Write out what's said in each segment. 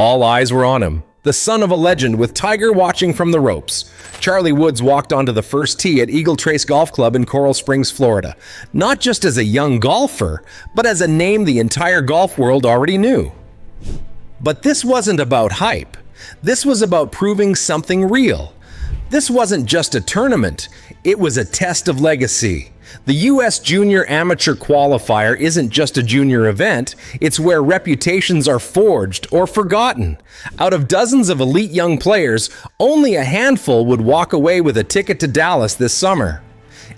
All eyes were on him, the son of a legend with Tiger watching from the ropes. Charlie Woods walked onto the first tee at Eagle Trace Golf Club in Coral Springs, Florida, not just as a young golfer, but as a name the entire golf world already knew. But this wasn't about hype. This was about proving something real. This wasn't just a tournament, it was a test of legacy. The U.S. Junior Amateur Qualifier isn't just a junior event, it's where reputations are forged or forgotten. Out of dozens of elite young players, only a handful would walk away with a ticket to Dallas this summer.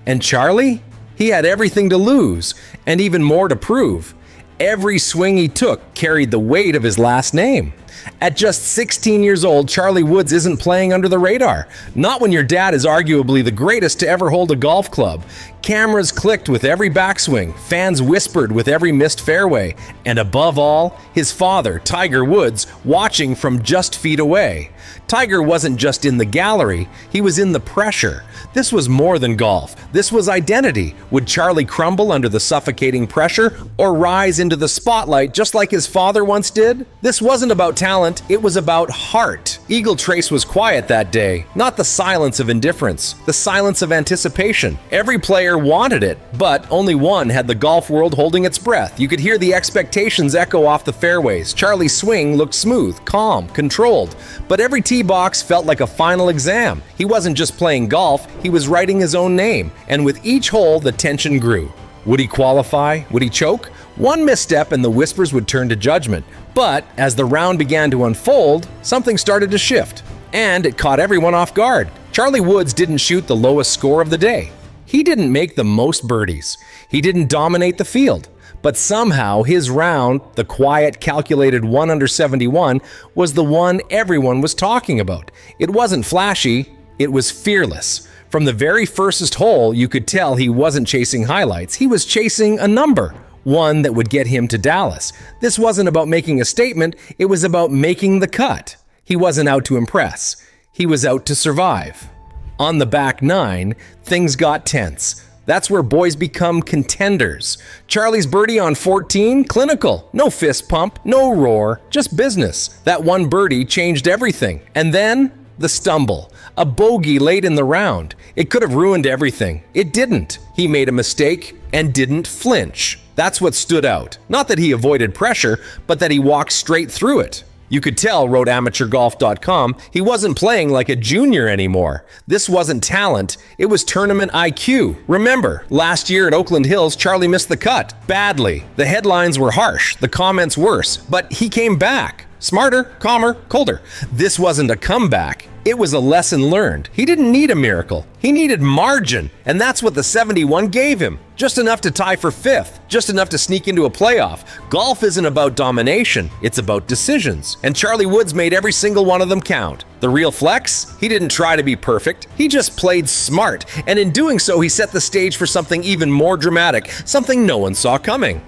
And Charlie? He had everything to lose, and even more to prove. Every swing he took carried the weight of his last name. At just 16 years old, Charlie Woods isn't playing under the radar. Not when your dad is arguably the greatest to ever hold a golf club. Cameras clicked with every backswing, fans whispered with every missed fairway, and above all, his father, Tiger Woods, watching from just feet away. Tiger wasn't just in the gallery, he was in the pressure. This was more than golf. This was identity. Would Charlie crumble under the suffocating pressure or rise into the spotlight just like his father once did? This wasn't about talent, it was about heart. Eagle Trace was quiet that day, not the silence of indifference, the silence of anticipation. Every player wanted it, but only one had the golf world holding its breath. You could hear the expectations echo off the fairways. Charlie's swing looked smooth, calm, controlled, but every tee box felt like a final exam. He wasn't just playing golf, he was writing his own name, and with each hole the tension grew. Would he qualify? Would he choke? One misstep and the whispers would turn to judgment. But as the round began to unfold, something started to shift, and it caught everyone off guard. Charlie Woods didn't shoot the lowest score of the day. He didn't make the most birdies. He didn't dominate the field. But somehow his round, the quiet, calculated 1 under 71, was the one everyone was talking about. It wasn't flashy, it was fearless. From the very first hole, you could tell he wasn't chasing highlights. He was chasing a number, one that would get him to Dallas. This wasn't about making a statement, it was about making the cut. He wasn't out to impress. He was out to survive. On the back nine, things got tense. That's where boys become contenders. Charlie's birdie on 14, clinical. No fist pump, no roar, just business. That one birdie changed everything. And then, the stumble. A bogey late in the round. It could have ruined everything. It didn't. He made a mistake and didn't flinch. That's what stood out. Not that he avoided pressure, but that he walked straight through it. You could tell, wrote AmateurGolf.com, he wasn't playing like a junior anymore. This wasn't talent, it was tournament IQ. Remember, last year at Oakland Hills, Charlie missed the cut. Badly. The headlines were harsh, the comments worse, but he came back. Smarter, calmer, colder. This wasn't a comeback. It was a lesson learned. He didn't need a miracle. He needed margin, and that's what the 71 gave him. Just enough to tie for 5th, just enough to sneak into a playoff. Golf isn't about domination, it's about decisions. And Charlie Woods made every single one of them count. The real flex? He didn't try to be perfect. He just played smart, and in doing so, he set the stage for something even more dramatic, something no one saw coming.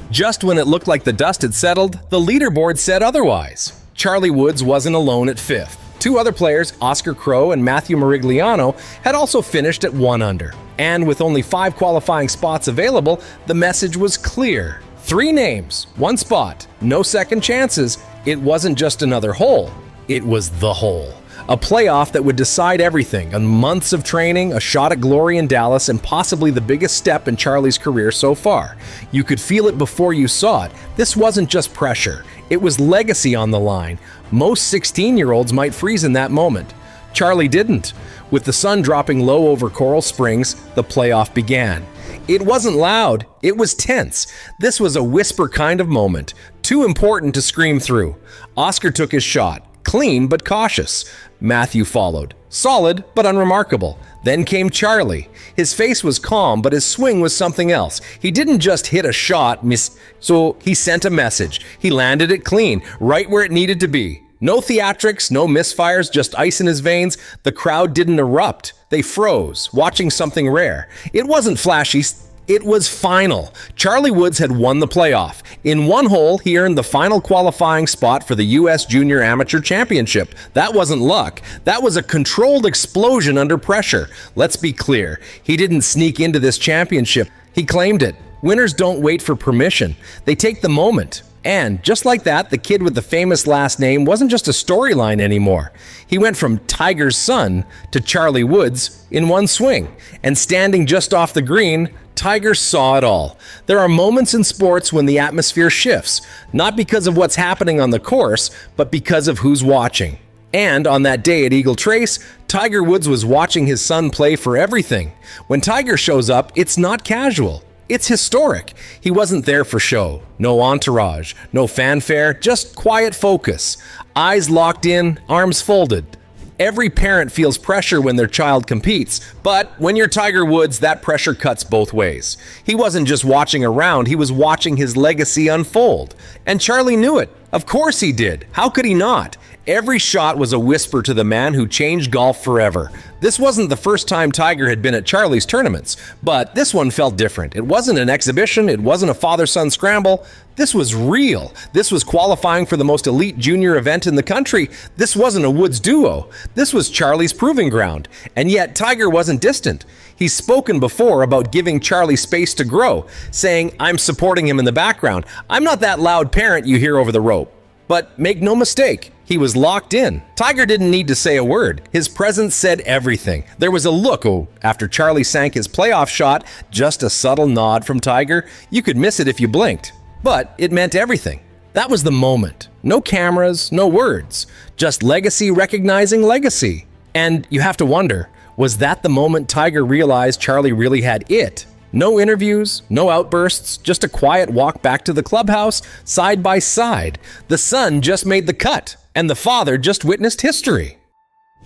Just when it looked like the dust had settled, the leaderboard said otherwise. Charlie Woods wasn't alone at 5th. Two other players, Oscar Crowe and Matthew Morigliano, had also finished at 1 under. And with only 5 qualifying spots available, the message was clear. 3 names, 1 spot, no second chances. It wasn't just another hole, it was the hole. A playoff that would decide everything, and months of training, a shot at glory in Dallas, and possibly the biggest step in Charlie's career so far. You could feel it before you saw it. This wasn't just pressure, it was legacy on the line. Most 16-year-olds might freeze in that moment. Charlie didn't. With the sun dropping low over Coral Springs, the playoff began. It wasn't loud, it was tense. This was a whisper kind of moment, too important to scream through. Oscar took his shot. Clean but cautious. Matthew followed. Solid but unremarkable. Then came Charlie. His face was calm, but his swing was something else. He didn't just hit a shot, so he sent a message. He landed it clean, right where it needed to be. No theatrics, no misfires, just ice in his veins. The crowd didn't erupt. They froze, watching something rare. It wasn't flashy. It was final. Charlie Woods had won the playoff. In 1 hole, he earned the final qualifying spot for the U.S. Junior Amateur Championship. That wasn't luck. That was a controlled explosion under pressure. Let's be clear. He didn't sneak into this championship. He claimed it. Winners don't wait for permission. They take the moment. And just like that, the kid with the famous last name wasn't just a storyline anymore. He went from Tiger's son to Charlie Woods in one swing. And standing just off the green, Tiger saw it all. There are moments in sports when the atmosphere shifts, not because of what's happening on the course, but because of who's watching. And on that day at Eagle Trace, Tiger Woods was watching his son play for everything. When Tiger shows up, it's not casual. It's historic. He wasn't there for show. No entourage, no fanfare, just quiet focus. Eyes locked in, arms folded. Every parent feels pressure when their child competes, but when you're Tiger Woods, that pressure cuts both ways. He wasn't just watching around, he was watching his legacy unfold. And Charlie knew it. Of course he did. How could he not? Every shot was a whisper to the man who changed golf forever. This wasn't the first time Tiger had been at Charlie's tournaments, but this one felt different. It wasn't an exhibition, it wasn't a father-son scramble. This was real. This was qualifying for the most elite junior event in the country. This wasn't a Woods duo. This was Charlie's proving ground. And yet Tiger wasn't distant. He's spoken before about giving Charlie space to grow, saying, "I'm supporting him in the background. I'm not that loud parent you hear over the rope." But make no mistake, he was locked in. Tiger didn't need to say a word. His presence said everything. There was a look after Charlie sank his playoff shot, just a subtle nod from Tiger. You could miss it if you blinked. But it meant everything. That was the moment. No cameras, no words. Just legacy recognizing legacy. And you have to wonder, was that the moment Tiger realized Charlie really had it? No interviews, no outbursts, just a quiet walk back to the clubhouse, side by side. The son just made the cut, and the father just witnessed history.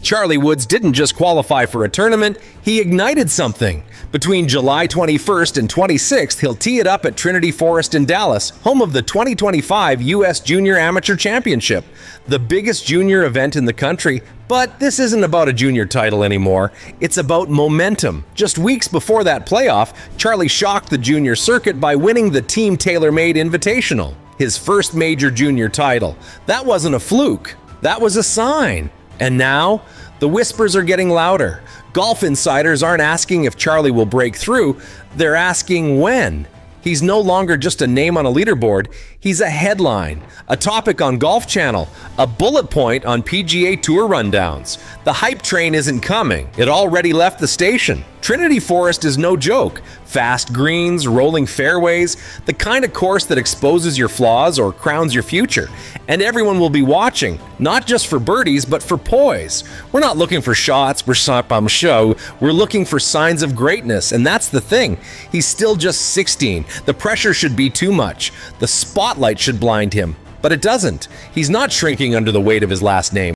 Charlie Woods didn't just qualify for a tournament, he ignited something. Between July 21st and 26th, he'll tee it up at Trinity Forest in Dallas, home of the 2025 U.S. Junior Amateur Championship, the biggest junior event in the country. But this isn't about a junior title anymore. It's about momentum. Just weeks before that playoff, Charlie shocked the junior circuit by winning the Team TaylorMade Invitational, his first major junior title. That wasn't a fluke. That was a sign. And now, the whispers are getting louder. Golf insiders aren't asking if Charlie will break through, they're asking when. He's no longer just a name on a leaderboard, he's a headline, a topic on Golf Channel, a bullet point on PGA Tour rundowns. The hype train isn't coming, it already left the station. Trinity Forest is no joke. Fast greens, rolling fairways, the kind of course that exposes your flaws or crowns your future. And everyone will be watching, not just for birdies, but for poise. We're not looking for shots, we're looking for signs of greatness, and that's the thing. He's still just 16. The pressure should be too much. The spotlight should blind him, but it doesn't. He's not shrinking under the weight of his last name.